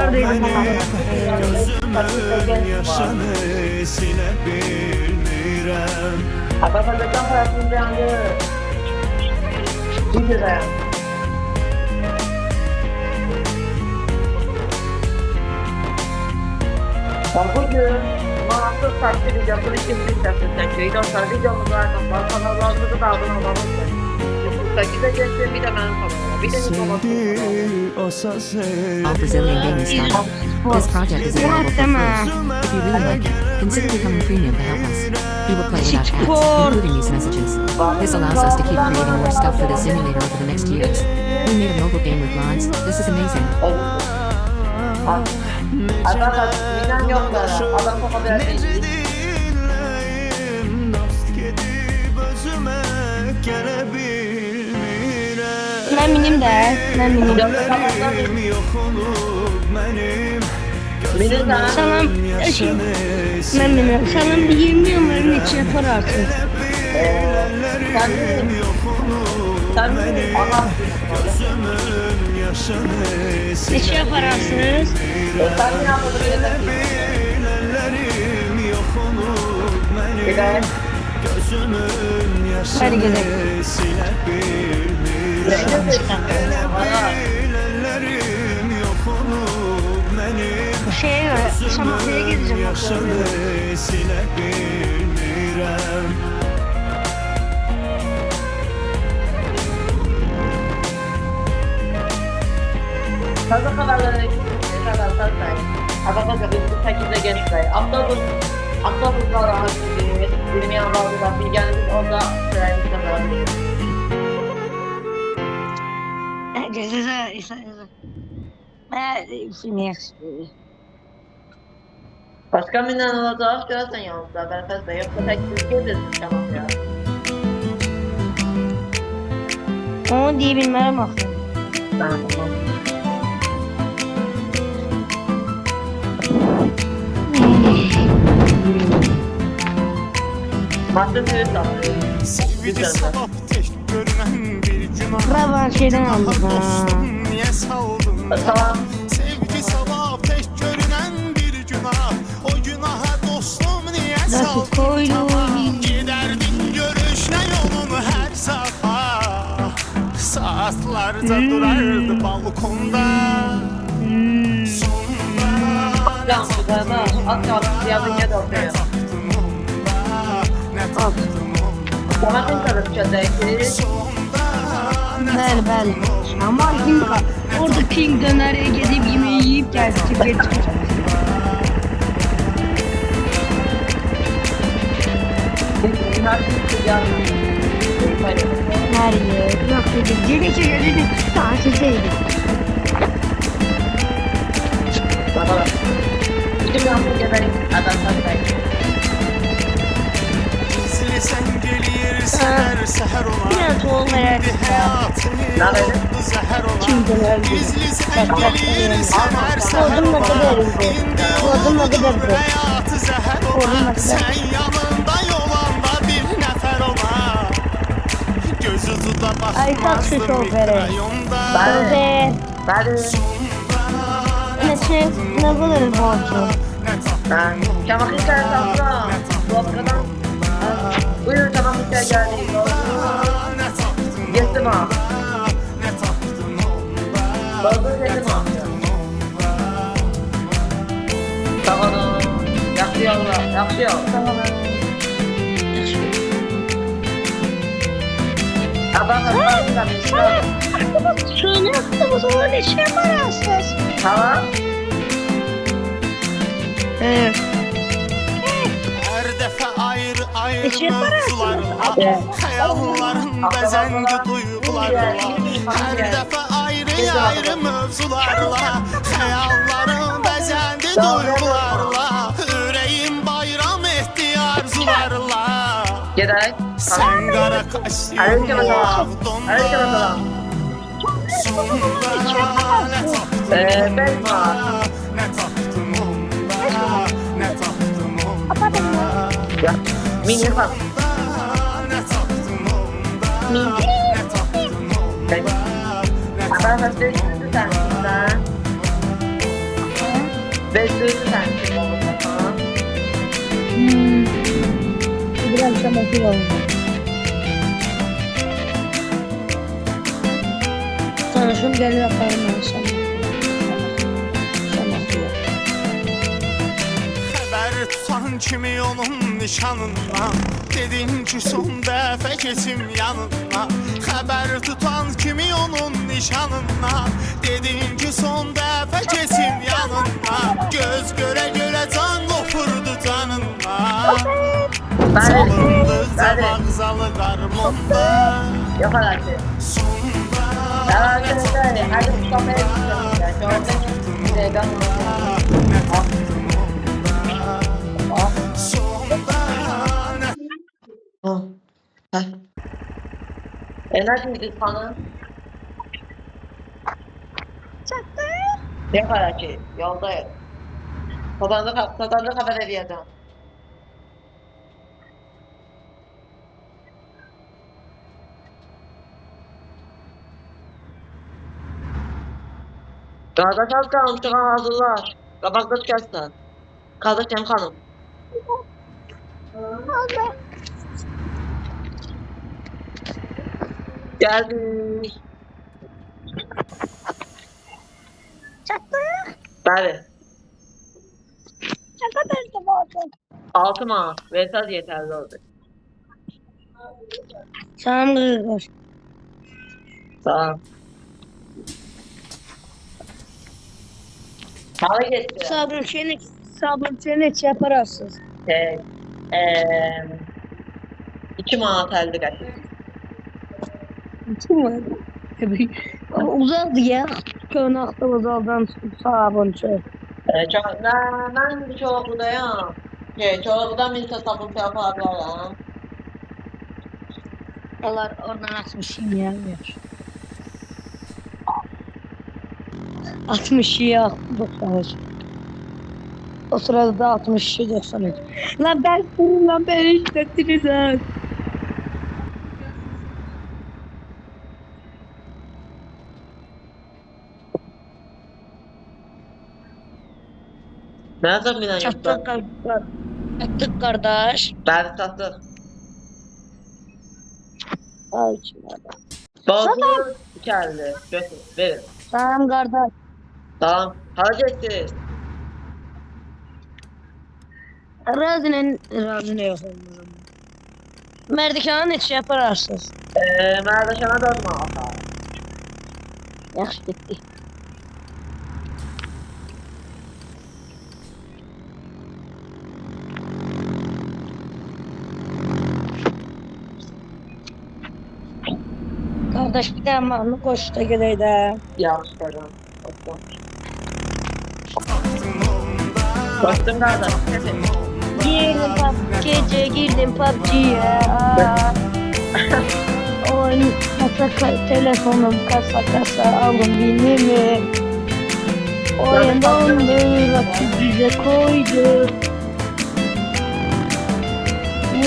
Neredeydi falan. Gözümün yaşını silebilmirəm. Azərbaycan parasını dayandı. Video dayandı. Bugün mağazı takdir videosunu şimdi çekeceğiz. Dostlar videomuz var. Kanallarımızı da abone olmalısınız. YouTube'daki de geçsin bir de benim kanalıma. Bir de Sevdi o söz All Brazilian gaming style. This project is available for free. If you really like it, consider becoming premium to help us. We will play without ads, including these messages. This allows us to keep creating more stuff for the simulator over the next years. We made a mobile game with mods. This is amazing. Adam minan yoklar. Adam kafa verdi. Dost gedib özümə gələ bilmirəm. Ben minim de. Ben minim. Gözlərim yox olub mənim. Benim de. Sana ben minim. Sana bir 20 yılların içi yapar artık. Sen Allah. Gözümün yaşını İçi yaparsınız. Sen ne yapmadın? Ellərim yox olub mənim. Gidelim. Gözümün Hadi yaşını gidelim. silə bilmirəm. Ellərim yox olub mənim. Şeye göre. Samatya'ya gideceğim. Yaşını silə bilmirəm. Fazla kadarları kadar sarıtay. Azerbaycan bu şekilde gençler. Avtobuslar rahat gibi. Bilmeyen bazılar bilgenimiz orada sırayımızda beraber. Başka minden olacak görürsen yalnızlar. Berfez Bey yoksa tek Türkiye dedim tamam ya. Onu diyebilmem aslında. Tamam. Başka bir sağ. Sevgili sabah tek görünen bir günah. Ben şeyden aldım. Dostum niye saldın? Tamam. Sevgi sabah tek görünen bir günah. O günaha dostum niye Nasıl saldın? koydum? Giderdin görüşne yolunu her sabah. Saatlerce durardı balkonda. Tamam. Az kaldı. Yazın ya da ortaya. Tamam sen çalışacaksın. Bəli. Ama King orada King dönere gidip yemeği yiyip geldi. Geri çıkacak. Her yer. Yok dedim. Geri çekelim. Taşıcıydı. Bakalım. Bütün hafta geberim. Adam satmayın. Gizli sen gelir seher seher olan. Yine tohumlar Ne haber? King döner gibi. Gizli sen gelir seher seher Kodum ne kadar olan. güzel. Kodum ne kadar güzel. Hayatı zehər Kodum ne olan. kadar. Sen yanında yolanda bir nefer ola. Gözü tuta Ay, çok bakmazdım şükür ilk vere. rayonda. Ve Hadi. ne kadar borcu. Çamak hikaye tatlı. Bu kadar. Buyurun çamak hikaye geldi. Geçtim ha. Bazı sevdim ha. Tamam. Yaxşı yolla. Yaxşı yol. Şöyle yaptığımız zaman ne şey yaparsınız? Tamam. Evet. Her defa ayrı ayrı Hiç yaparsınız. mevzularla. Evet. Hayalların bezendi duygularla. Her defa ayrı ayrı mevzularla. Hayalların bezendi duygularla. Yüreğim bayram etti arzularla. Gidelim. Sen kara kaşlı Aleyküm selam. muavdon. Aleyküm selam. Ben var. Ne taktın onda? Ne taktın onda? Ya. Mini yapalım. Ne taktın onda? Ne taktın onda? Ben hastayım sen. Ve duydu sen kim olursa falan. İbrahim Şamaki oldu. Tanışım gelir yaparım ben Şamaki. Xəbər tutan kimi onun nişanından Dedin ki son dəfə keçim yanından Xəbər tutan kimi onun nişanından Dedin ki son dəfə keçim yanından Göz görə görə can qopurdu canından Salındıqca vağzalı qarmonda Yok alakası. Sonda Alakası öyle. Hadi Mustafa'ya gideceğim. Ya. Gördün mü? Nə tapdım onda Sonda nə Neredeydi sana? Ne kadar ki? Yoldayım. Kazandı haber edeceğim. Kardeş az kalmış, çıkan hazırlar. Kabakta çıkarsın. Kardeş Cem Hanım. Geldik. Çaktık. Bəli. Çakta da vardı. 6 manat versəz yeterli oldu. Salam kızlar. Sağ ol. Hava geçti. Sabun seni yaparsınız. Şey, 2 manat əldə qətir. Kim var? Uzadı ya. Könakta uzaldan sabun çöp. Mən çoxudayam. Çoxudan bir sabun yaparlar. Onlar oradan 60 ya. 60 ya. 93. O sırada da 60 93. Lan ben sürüm lan beni işlettiniz ha. Mən çox minən Çattık yoxdur. kardeş. Çattık kardeş. Bəli, satdıq. Ay içimde. Balcı 2 əlli. Götür, verin. Tamam kardeş. Tamam. Hara getdiniz? Razine yok. Merdikana neçə yapararsınız? Mərdəkana 4 manat. Yaxşı getdik. Kardeş bir tane mahnı koş da geleydi de. Yaxşı qazan. Koştum qardaş. Girdim gece girdim PUBG'ye. Oyun telefonum kasa alın bilimi. Oyunda onları rakip bize koydu.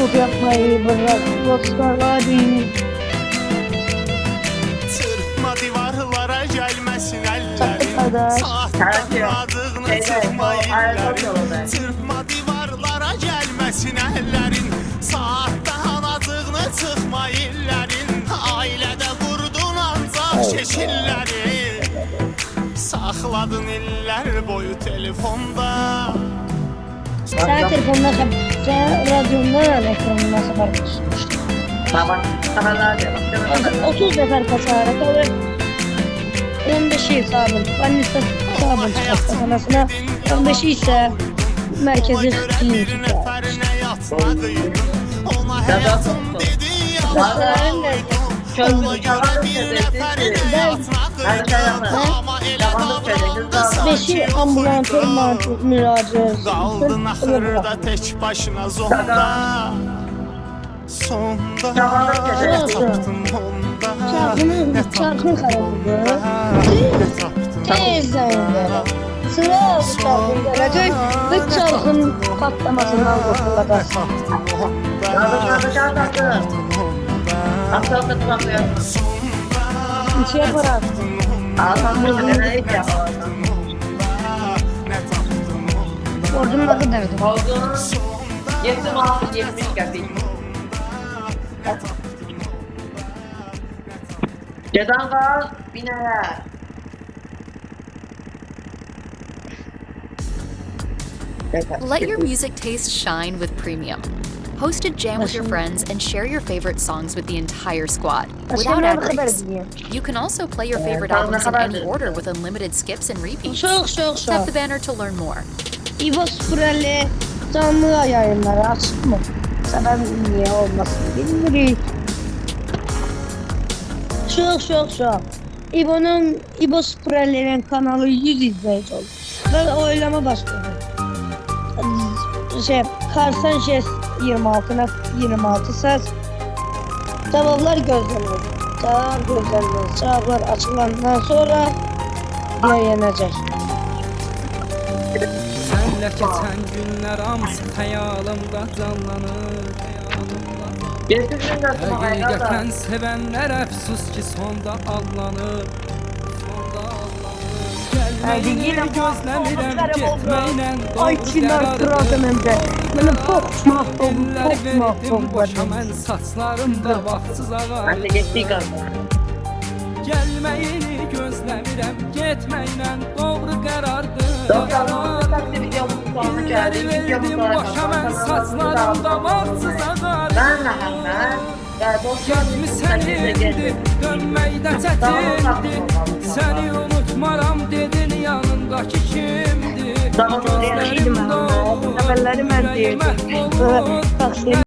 Yok yapmayı bırak dostlar hadi. Çırpma divarlara gəlməsin əllərin Qardaş. Saatladığını çıxma illərin Çırpma divarlara gəlməsin əllərin Saatda anadığını çıxma illərin Ailədə qurdun ancaq şəkilləri Saxladın illər boyu telefonda Sen telefonuna sen radyondan ekranına haber düşmüştün. Tamam. Tamamlar diyor. 30 defa kasarak alır. 15'i sabun. Annesi sabun çıkarttı anasına. 15'i ise merkezi klinik çıkarttı. Ona həyatım dedin yalan Çözümü çalan Beşi ambulantör mantık müracaat. Qaldın axırda tək başına zonda Sonda nə tapdın onda Çarkını karardı. Teyzende. Sıra çarkın gelecek ve çarkın patlamasından kurtulacağız. Asıl kıtlaklıyor. Bir şey yaparak. Ağzını ne hiç yapamazsın. Borcum ne kadardı? Borcun 7 manat 70 qəpik. Gedən qaz binəyə. Let your music taste shine with Premium. Host a jam with your friends and share your favorite songs with the entire squad without ad breaks. You can also play your favorite albums in any order with unlimited skips and repeats. Tap the banner to learn more. İvo Sprelli canlı yayınları açık mı? Sebebi niye olmasın bilmiyorum. Çok. İvo Sprelli'nin kanalı 100 izleyici oldu. Ben oylama başladım. Karsan Jest 26 ses. Cevaplar gözleniyor. Cevaplar açılandan sonra yayınlanacak. Senle geçen günler hamısı xəyalımda canlanır. Getirdin də sınavaya da. Həqiqətən sevənlər əfsus ki sonda allanır. Gəlməyini gözləmirəm, getməklə Ay doğru Çinler qərardır. kırardım emre. Benim çok Dillər verdim boşa verdim. mən saçlarımda vaxtsız ağarır. Mən də getdik qazda. Gəlməyini gözləmirəm, getməklə doğru qərardır. Dostlarımızın təqdim videomuzun sonuna gəldik. Dilləri verdim Videomuzda boşa mən saçlarımda vaxtsız ağarır. Mən Məhəmməd və dostlarımızın Getmisən təqdimdə indi, gəldik. dönməkdə çətindir. Səni unutmaram dedin yanındakı kimdir? Tamam, Yaxşıydı Məhəmməd. Haberleri mən deyirdim. Bak senin